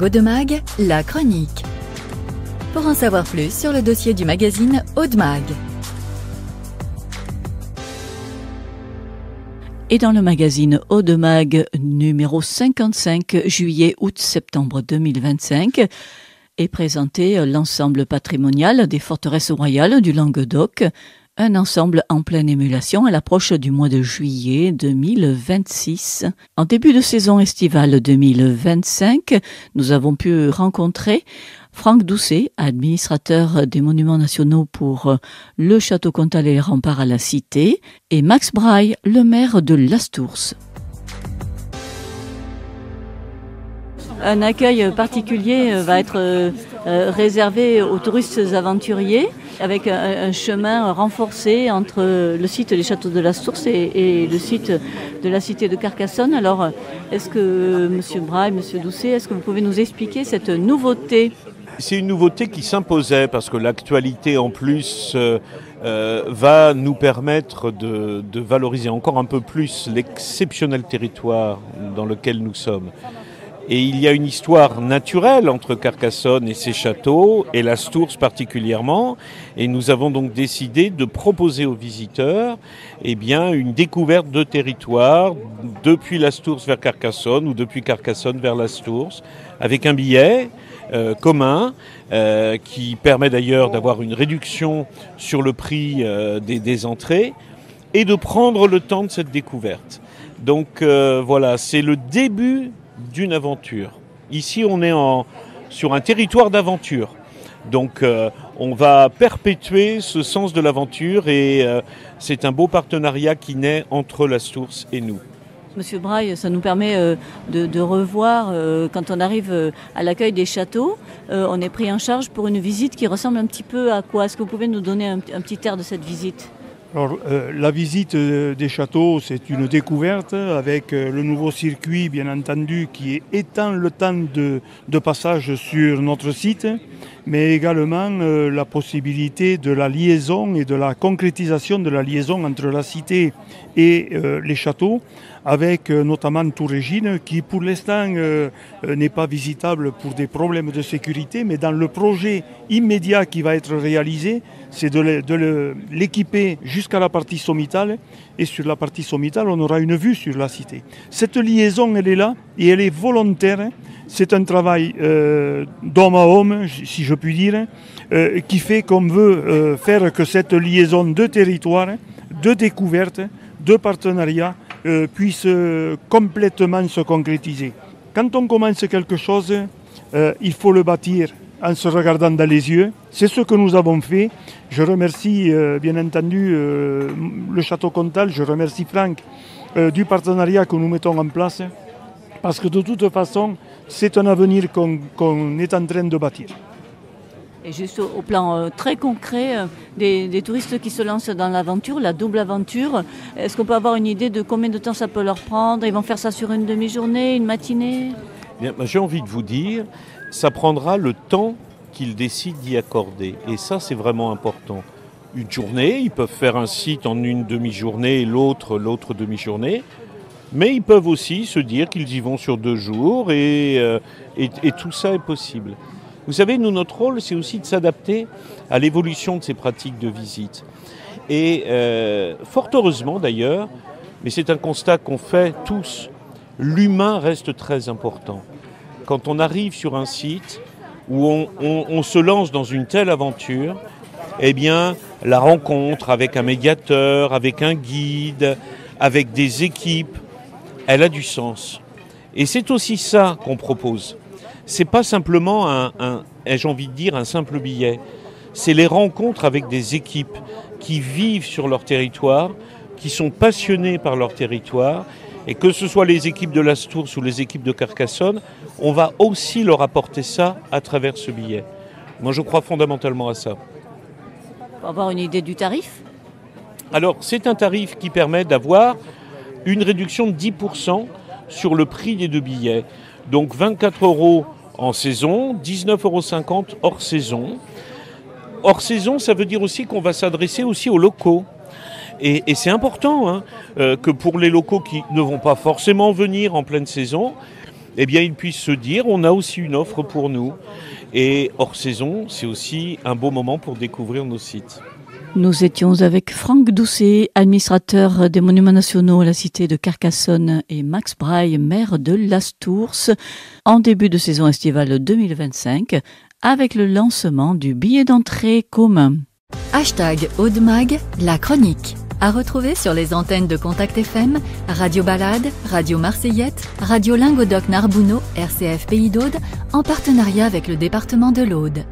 #Audemag, la chronique. Pour en savoir plus sur le dossier du magazine Audemag. Et dans le magazine Audemag numéro 55, juillet-août-septembre 2025, est présenté l'ensemble patrimonial des forteresses royales du Languedoc, un ensemble en pleine émulation à l'approche du mois de juillet 2026. En début de saison estivale 2025, nous avons pu rencontrer Franck Doucet, administrateur des monuments nationaux pour le Château Comtal et les remparts à la Cité, et Max Braille, le maire de Lastours. Un accueil particulier va être réservé aux touristes aventuriers, avec un chemin renforcé entre le site des châteaux de Lastours et le site de la cité de Carcassonne. Alors, est-ce que, M. Braille, M. Doucet, est-ce que vous pouvez nous expliquer cette nouveauté ? C'est une nouveauté qui s'imposait parce que l'actualité en plus va nous permettre de valoriser encore un peu plus l'exceptionnel territoire dans lequel nous sommes. Et il y a une histoire naturelle entre Carcassonne et ses châteaux, et Lastours particulièrement. Et nous avons donc décidé de proposer aux visiteurs une découverte de territoire depuis Lastours vers Carcassonne ou depuis Carcassonne vers Lastours, avec un billet commun qui permet d'ailleurs d'avoir une réduction sur le prix des entrées et de prendre le temps de cette découverte. Donc voilà, c'est le début d'une aventure. Ici, on est sur un territoire d'aventure. Donc, on va perpétuer ce sens de l'aventure et c'est un beau partenariat qui naît entre Lastours et nous. Monsieur Braille, ça nous permet de revoir, quand on arrive à l'accueil des châteaux, on est pris en charge pour une visite qui ressemble un petit peu à quoi ? Est-ce que vous pouvez nous donner un petit air de cette visite ? Alors, la visite des châteaux, c'est une découverte avec le nouveau circuit, bien entendu, qui étend le temps de passage sur notre site, mais également la possibilité de la liaison et de la concrétisation de la liaison entre la cité et les châteaux, avec notamment Tour-Régine, qui pour l'instant n'est pas visitable pour des problèmes de sécurité, mais dans le projet immédiat qui va être réalisé, c'est de l'équiper jusqu'à la partie sommitale, et sur la partie sommitale, on aura une vue sur la cité. Cette liaison, elle est là, et elle est volontaire. C'est un travail d'homme à homme, si je puis dire, qui fait qu'on veut faire que cette liaison de territoire, de découverte, de partenariat, puisse complètement se concrétiser. Quand on commence quelque chose, il faut le bâtir en se regardant dans les yeux. C'est ce que nous avons fait. Je remercie bien entendu le Château Comtal, je remercie Franck du partenariat que nous mettons en place, parce que de toute façon, c'est un avenir qu'on est en train de bâtir. Et juste au plan très concret, des touristes qui se lancent dans l'aventure, la double aventure, est-ce qu'on peut avoir une idée de combien de temps ça peut leur prendre ? Ils vont faire ça sur une demi-journée, une matinée ? Bien, j'ai envie de vous dire, ça prendra le temps qu'ils décident d'y accorder. Et ça, c'est vraiment important. Une journée, ils peuvent faire un site en une demi-journée et l'autre demi-journée. Mais ils peuvent aussi se dire qu'ils y vont sur 2 jours et tout ça est possible. Vous savez, nous, notre rôle, c'est aussi de s'adapter à l'évolution de ces pratiques de visite. Et fort heureusement d'ailleurs, mais c'est un constat qu'on fait tous, l'humain reste très important. Quand on arrive sur un site où on se lance dans une telle aventure, la rencontre avec un médiateur, avec un guide, avec des équipes, elle a du sens. Et c'est aussi ça qu'on propose. C'est pas simplement un simple billet. C'est les rencontres avec des équipes qui vivent sur leur territoire, qui sont passionnées par leur territoire. Et que ce soit les équipes de Lastours ou les équipes de Carcassonne, on va aussi leur apporter ça à travers ce billet. Moi, je crois fondamentalement à ça. Pour avoir une idée du tarif ? Alors, c'est un tarif qui permet d'avoir une réduction de 10% sur le prix des 2 billets. Donc 24 € en saison, 19,50 € hors saison. Hors saison, ça veut dire aussi qu'on va s'adresser aussi aux locaux. Et c'est important que pour les locaux qui ne vont pas forcément venir en pleine saison, eh bien, ils puissent se dire on a aussi une offre pour nous. Et hors saison, c'est aussi un beau moment pour découvrir nos sites. Nous étions avec Franck Doucet, administrateur des Monuments Nationaux à la cité de Carcassonne, et Max Braille, maire de Lastours, en début de saison estivale 2025, avec le lancement du billet d'entrée commun. #Audemag, la chronique. À retrouver sur les antennes de Contact FM, Radio Balade, Radio Marseillette, Radio Lingodoc Narbonneau, RCF Pays d'Aude, en partenariat avec le département de l'Aude.